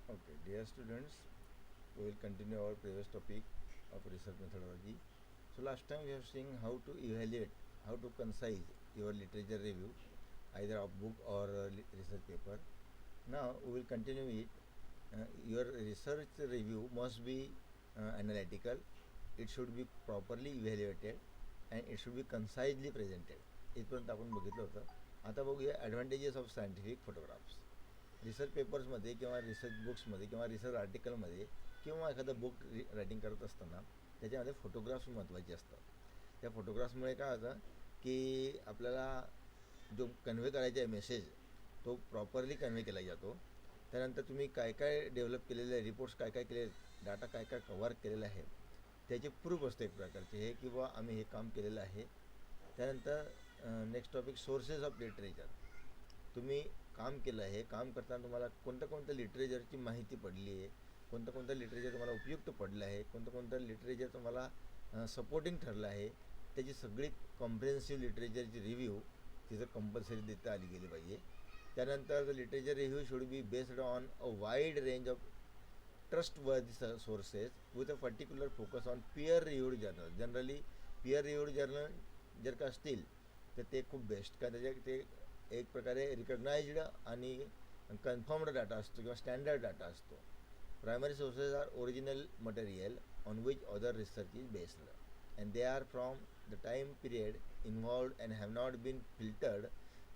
Okay, dear students, we will continue our previous topic of research methodology. So last time we have seen how to evaluate, how to concise your literature review, either of book or research paper. Now we will continue it. Your research review must be analytical. It should be properly evaluated and it should be concisely presented. इथपर्यंत आपण बघितलं होतं. आता बघूया advantages of scientific photographs. Research पेपर्समध्ये किंवा research बुक्समध्ये किंवा research आर्टिकलमध्ये किंवा एखादं बुक रायटिंग करत असताना त्याच्यामध्ये फोटोग्राफ्स महत्त्वाचे असतात. त्या फोटोग्राफ्समुळे काय होतं की आपल्याला जो कन्व्हे करायचा आहे मेसेज तो प्रॉपरली कन्व्हे केला जातो. त्यानंतर तुम्ही काय काय डेव्हलप केलेले आहे, रिपोर्ट्स काय काय केले, डाटा काय काय कव्हर केलेला आहे त्याचे प्रूफ असते एक प्रकारचे हे की बुवा आम्ही हे काम केलेलं आहे. त्यानंतर next topic sources of literature. तुम्ही काम केलं आहे, काम करताना तुम्हाला कोणत्या कोणत्या लिटरेचरची माहिती पडली आहे, कोणतं कोणतं लिटरेचर तुम्हाला उपयुक्त पडलं आहे, कोणतं कोणतं लिटरेचर तुम्हाला सपोर्टिंग ठरलं आहे, त्याची सगळी कॉम्प्रिहेन्सिव्ह लिटरेचरची रिव्ह्यू तिथं कंपल्सरी देता आली गेली पाहिजे. त्यानंतर the literature review should be based on a wide range of trustworthy sources with a particular focus on peer reviewed journal. Generally peer reviewed journal जर का असतील तर ते खूप बेस्ट, कारण त्याच्या ते एक प्रकारे रिकग्नाइज्ड आणि कन्फर्म्ड डाटा असतो किंवा स्टँडर्ड डाटा असतो. Primary sources are original material on which other research is based and they are from the time period involved and have not been filtered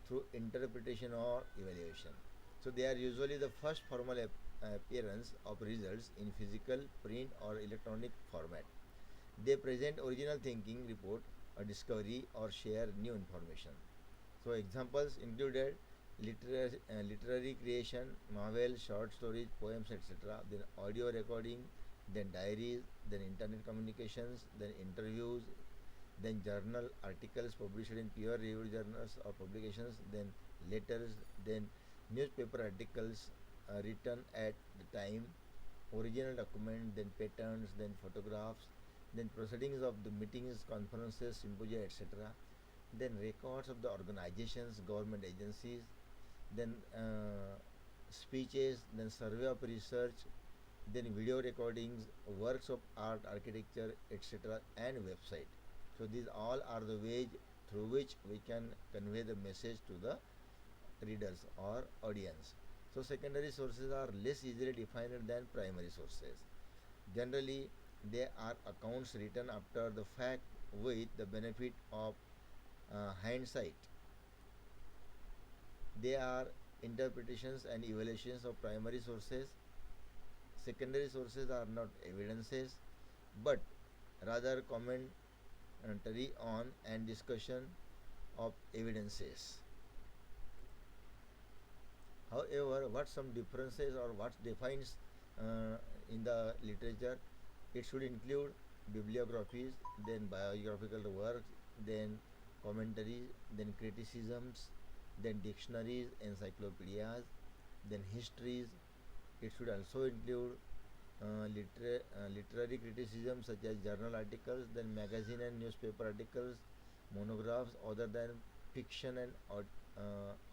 through interpretation or evaluation. So they are usually the first formal appearance of results in physical, print or electronic format. They present original thinking, report a discovery or share new information. So examples included literary creation, novel, short stories, poems, etc. Then audio recording, then diaries, then internet communications, then interviews, then journal articles published in peer-reviewed journals or publications, then letters, then newspaper articles written at the time, original document, then patents, then photographs, then proceedings of the meetings, conferences, symposia, etc. Then records of the organizations, government agencies, then speeches, then survey of research, then video recordings, works of art, architecture, etc., and website. So these all are the ways through which we can convey the message to the readers or audience. So secondary sources are less easily defined than primary sources. Generally, they are accounts written after the fact with the benefit of hindsight. They are interpretations and evaluations of primary sources. Secondary sources are not evidences but rather commentary on and discussion of evidences. However, what some differences or what defines in the literature, it should include bibliographies, then biographical works, then commentaries, then criticisms, then dictionaries, encyclopedias, then histories. It should also include literary criticism such as journal articles, then magazine and newspaper articles, monographs other than fiction and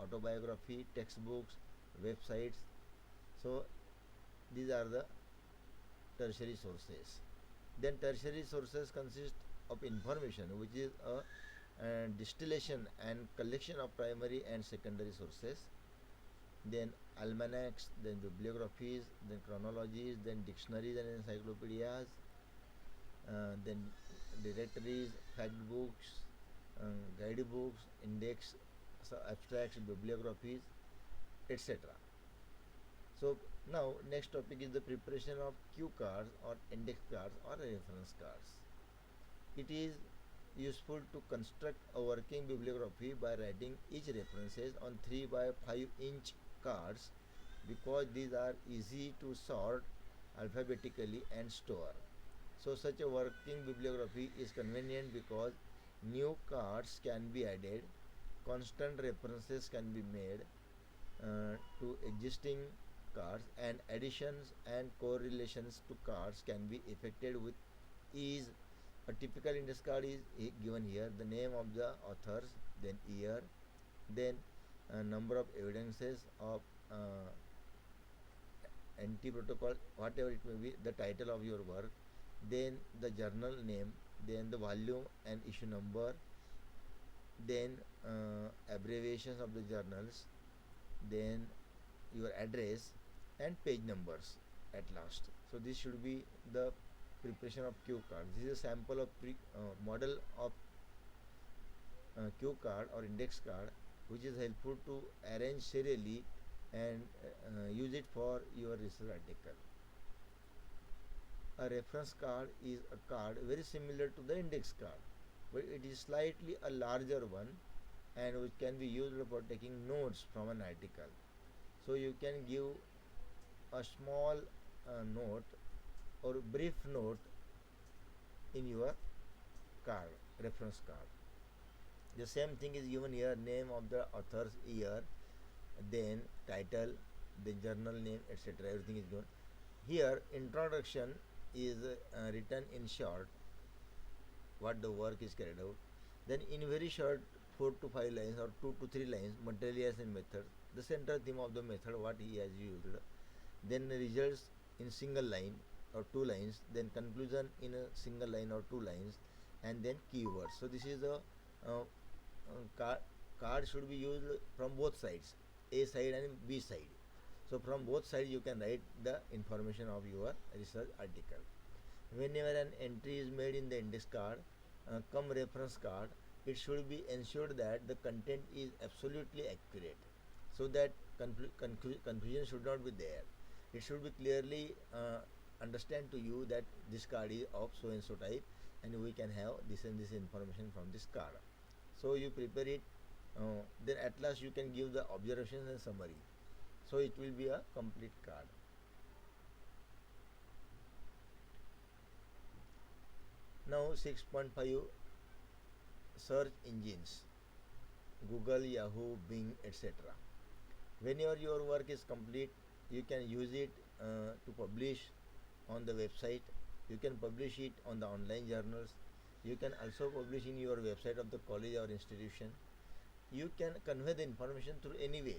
autobiography, textbooks, websites. So these are the tertiary sources. Then tertiary sources consist of information which is a distillation and collection of primary and secondary sources. Then almanacs, then bibliographies, then chronologies, then dictionaries and encyclopedias, then directories, fact books, guidebooks, index, so abstracts, bibliographies, etc. So now next topic is the preparation of cue cards or index cards or reference cards. It is useful to construct a working bibliography by writing each references on 3 by 5-inch cards because these are easy to sort alphabetically and store. So such a working bibliography is convenient because new cards can be added, constant references can be made to existing cards, and additions and correlations to cards can be effected with ease. A typical index card is given here, the name of the authors, then year, then number of evidences of NT protocol, whatever it may be, the title of your work, then the journal name, then the volume and issue number, then abbreviations of the journals, then your address and page numbers at last. So this should be the preparation of cue card. This is a sample of model of cue card or index card, which is helpful to arrange serially and use it for your research article. A reference card is a card very similar to the index card, but it is slightly a larger one and which can be used for taking notes from an article. So you can give a small note or brief note in your card, reference card. The same thing is given here: name of the author's year, then title, the journal name, etc. Everything is given. Here, introduction is written in short, what the work is carried out. Then, in very short, 4 to 5 lines or 2 to 3 lines, materials and methods, the central theme of the method, what he has used. Then, results in single line or 2 lines, then conclusion in a single line or 2 lines, and then keywords. So, this is a card should be used from both sides, A side and B side. So from both sides you can write the information of your research article. Whenever an entry is made in the index card, come reference card, it should be ensured that the content is absolutely accurate, so that confusion should not be there. It should be clearly understand to you that this card is of so and so type, and we can have this and this information from this card. So you prepare it, then at last you can give the observations and summary. So it will be a complete card. Now 6.5, search engines: Google, Yahoo, Bing, etc. Whenever your work is complete, you can use it to publish on the website. You can publish it on the online journals. You can also publish in your website of the college or institution. You can convey the information through any way,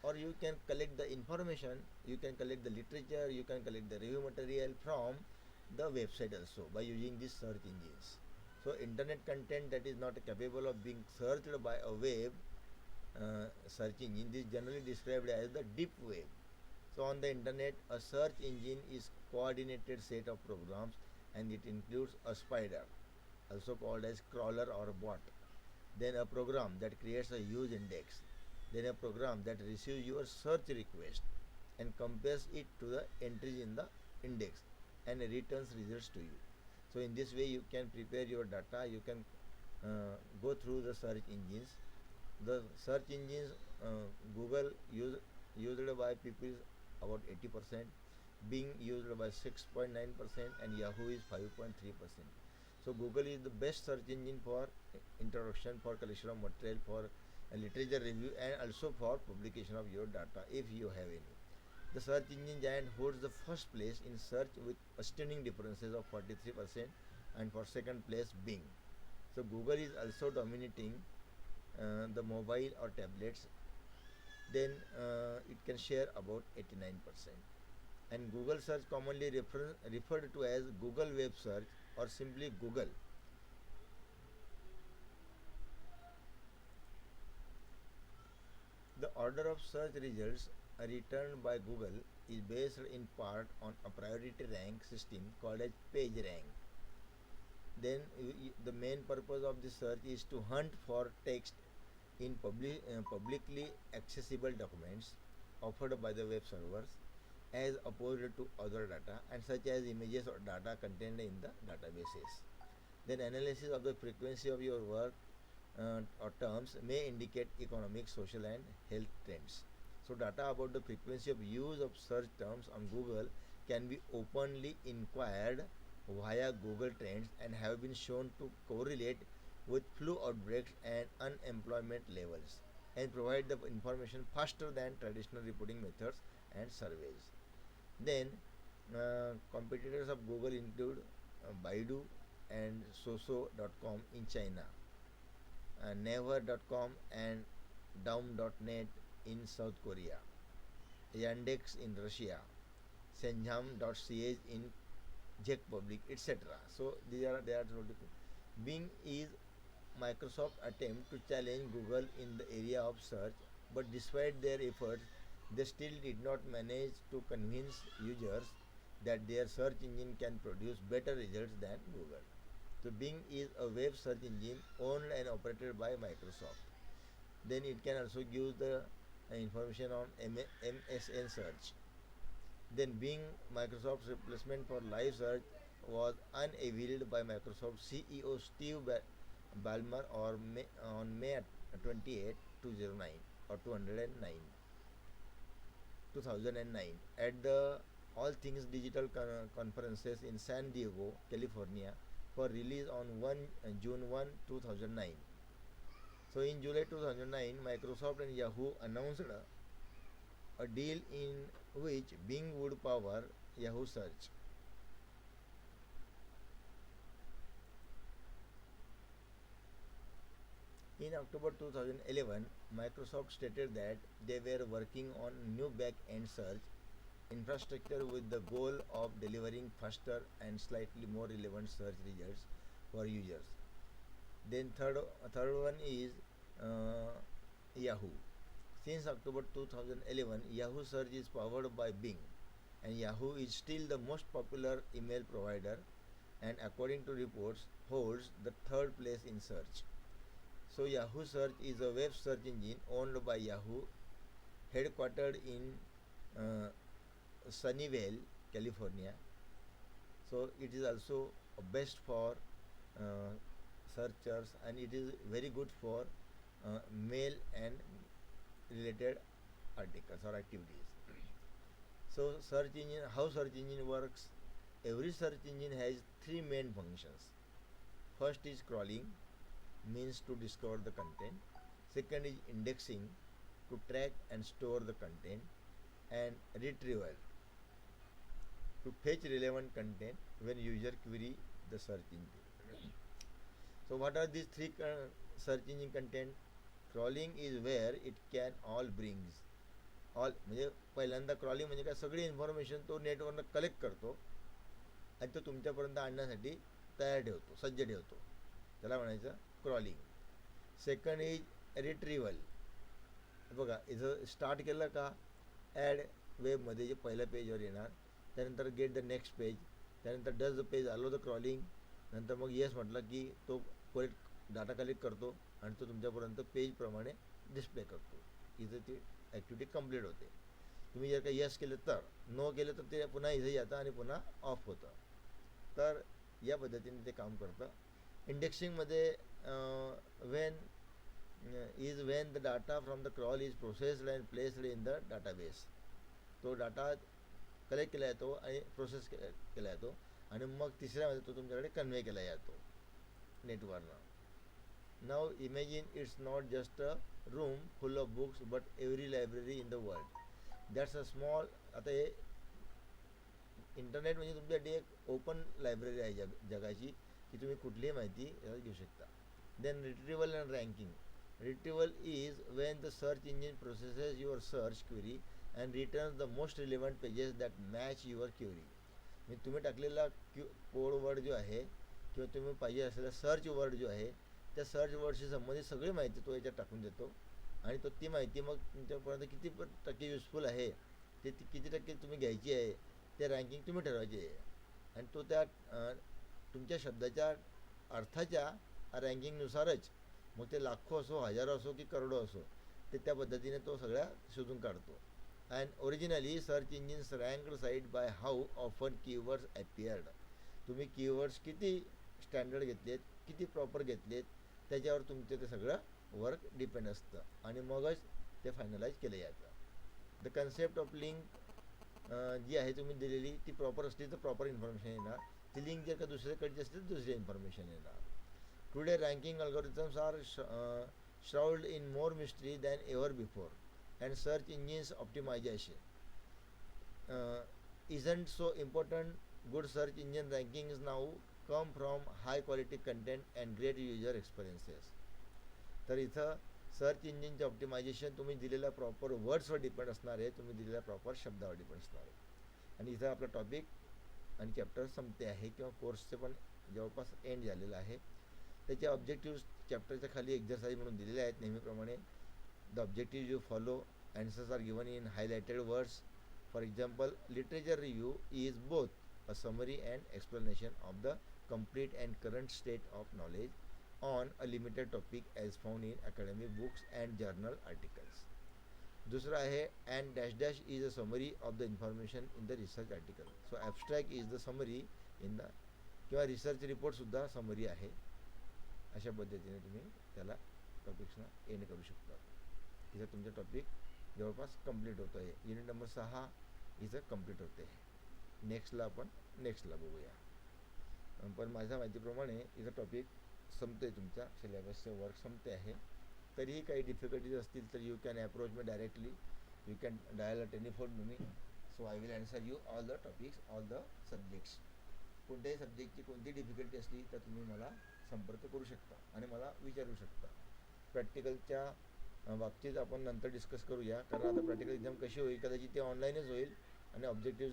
or you can collect the information, you can collect the literature, you can collect the review material from the website also by using these search engines. So internet content that is not capable of being searched by a web search engine is generally described as the deep web. So on the internet, a search engine is coordinated set of programs, and it includes a spider, also called as crawler or bot, then a program that creates a huge index, then a program that receives your search request and compares it to the entries in the index and returns results to you. So in this way you can prepare your data. You can go through the search engines. The search engines, Google used by people about 80%, Bing used by 6.9%, and Yahoo is 5.3%. So Google is the best search engine for introduction, for collection of material, for literature review, and also for publication of your data if you have any. The search engine giant holds the first place in search with stunning differences of 43%, and for second place Bing. So Google is also dominating the mobile or tablets. Then it can share about 89%. And Google search, commonly referred to as Google web search or simply Google. The order of search results returned by Google is based in part on a priority rank system called as PageRank. Then the main purpose of this search is to hunt for text in publicly accessible documents offered by the web servers, as opposed to other data, and such as images or data contained in the databases. Then analysis of the frequency of your work or terms may indicate economic, social, and health trends. So data about the frequency of use of search terms on Google can be openly inquired via Google Trends and have been shown to correlate with flu outbreaks and unemployment levels, and provide the information faster than traditional reporting methods and surveys. Then competitors of Google include Baidu and Soso.com in China, Naver.com and Daum.net in South Korea, Yandex in Russia, Senjam.ch in Czech Republic, etc. So they are totally cool. Bing is Microsoft attempt to challenge Google in the area of search, but despite their efforts, they still did not manage to convince users that their search engine can produce better results than Google. So Bing is a web search engine owned and operated by Microsoft. Then it can also give the information on MSN search. Then Bing, Microsoft's replacement for live search, was unveiled by Microsoft CEO Steve Ballmer on May 28, 2009 or 209, 2009 at the All Things Digital conferences in San Diego, California, for release on June 1, 2009. So in July 2009, Microsoft and Yahoo announced a deal in which Bing would power Yahoo search. In October 2011, Microsoft stated that they were working on new back-end search infrastructure with the goal of delivering faster and slightly more relevant search results for users. Then third one is Yahoo. Since October 2011, Yahoo search is powered by Bing, and Yahoo is still the most popular email provider, and according to reports, holds the third place in search. So Yahoo Search is a web search engine owned by Yahoo, headquartered in Sunnyvale, California. So it is also best for uh, searchers, and it is very good for mail and related articles or activities. So how search engine works? Every search engine has three main functions. First is crawling, means to discover the content. Second is indexing, to track and store the content. And retrieval, to fetch relevant content when user query the search engine. So what are these three search engine content? Crawling is where it can all brings all म्हणजे पहिल्यांदा crawling म्हणजे काय, सगळी information तो नेटवरनं collect करतो आणि तो तुमच्यापर्यंत आणण्यासाठी तयार ठेवतो, सज्ज ठेवतो, त्याला म्हणायचं क्रॉलिंग. Second is retrieval. बघा इथं स्टार्ट केलं का ॲड वेबमध्ये जे पहिल्या पेजवर येणार, त्यानंतर गेट द नेक्स्ट पेज, त्यानंतर does the page allow the crawling, नंतर मग येस म्हटलं की तो कलेक्ट डाटा कलेक्ट करतो आणि तो तुमच्यापर्यंत पेजप्रमाणे डिस्प्ले करतो. इथं ती ॲक्टिव्हिटी कंप्लीट होते. तुम्ही जर का यस केलं तर, नो केलं तर ते पुन्हा इथे येतं आणि पुन्हा ऑफ होतं. तर या पद्धतीने ते काम करतं. इंडेक्सिंगमध्ये when the data from the crawl is processed and placed in the database. तो डाटा कलेक्ट केला जातो आणि प्रोसेस केला जातो आणि मग तिसऱ्यामध्ये तो तुमच्याकडे कन्वे केला जातो नेटवरनं. Now imagine it's not just a room full of books but every library in the world. That's a small. आता हे इंटरनेट म्हणजे तुमच्यासाठी एक ओपन लायब्ररी आहे जगाची, की तुम्ही कुठलीही माहिती घेऊ शकता. Then retrieval and ranking. Retrieval is when the search engine processes your search query and returns the most relevant pages that match your query. म्हणजे तुम्ही टाकलेला कोड वर्ड जो आहे किंवा तुम्ही पाहिजे असलेला सर्च वर्ड जो आहे, त्या सर्च वर्डशी संबंधित सगळी माहिती तो याच्यात टाकून देतो आणि तो ती माहिती मग तुमच्यापर्यंत किती टक्के युजफुल आहे, ते किती टक्के तुम्ही घ्यायची आहे, ते रँकिंग तुम्ही ठरवायची आहे. आणि तो त्या तुमच्या शब्दाच्या अर्थाच्या रँकिंगनुसारच, मग ते लाखो असो, हजारो असो की करोडो असो, ते त्या पद्धतीने तो सगळ्या शोधून काढतो. And originally search engines ranked sites by how often keywords appeared. तुम्ही कीवर्ड्स किती स्टँडर्ड घेतलेत, किती प्रॉपर घेतलेत, त्याच्यावर तुमचं ते सगळं वर्क डिपेंड असतं आणि मगच ते फायनलाइज केलं जातं. द कन्सेप्ट ऑफ लिंक जी आहे तुम्ही दिलेली ती प्रॉपर असली तर प्रॉपर इन्फॉर्मेशन येणार, ती लिंक जर का दुसऱ्याकडची असली तर दुसरी इन्फॉर्मेशन येणार. Today ranking algorithms are shrouded in more mystery than ever before, and search engines optimization isn't so important. Good search engine rankings now come from high quality content and great user experiences. तर इथं search इंजिनचे optimisation तुम्ही दिलेल्या proper वर्ड्सवर depend असणार आहे, तुम्ही दिलेल्या proper शब्दावर depend असणार आहे. आणि इथं आपला टॉपिक आणि चॅप्टर संपते आहे किंवा कोर्सचे पण जवळपास एंड झालेलं आहे. त्याचे ऑब्जेक्टिव्ह चॅप्टरच्या खाली एक्झरसाइज म्हणून दिलेले आहेत नेहमीप्रमाणे. The objective you follow, answers are given in highlighted words. For example, literature review is both a summary and explanation of the complete and current state of knowledge on a limited topic as found in academic books and journal articles. दूसरा आहे and dash dash is a summary of the information in the research article. So abstract is the summary in the किंवा research रिपोर्टसुद्धा summary आहे. अशा पद्धतीने तुम्ही त्याला टॉपिक्सना and करू शकता. इथं तुमचा टॉपिक जवळपास कंप्लीट होतो आहे. युनिट नंबर 6 इथं कंप्लीट होते आहे. नेक्स्टला बघूया. पण माझ्या माहितीप्रमाणे इथं टॉपिक संपते आहे, तुमचा सिलेबसचं वर्क संपते आहे. तरीही काही डिफिकल्टीज असतील तर you can approach me directly. You can dial at any phone me. So I will answer you all the topics, all the subjects. कोणत्याही सब्जेक्टची कोणती डिफिकल्टी असली तर तुम्ही मला संपर्क करू शकता आणि मला विचारू शकता. प्रॅक्टिकलच्या बाबतीत आपण नंतर डिस्कस करूया, कारण आता प्रॅक्टिकल एक्झाम कशी होईल, कदाचित ते ऑनलाईनच होईल आणि ऑब्जेक्टिव्ह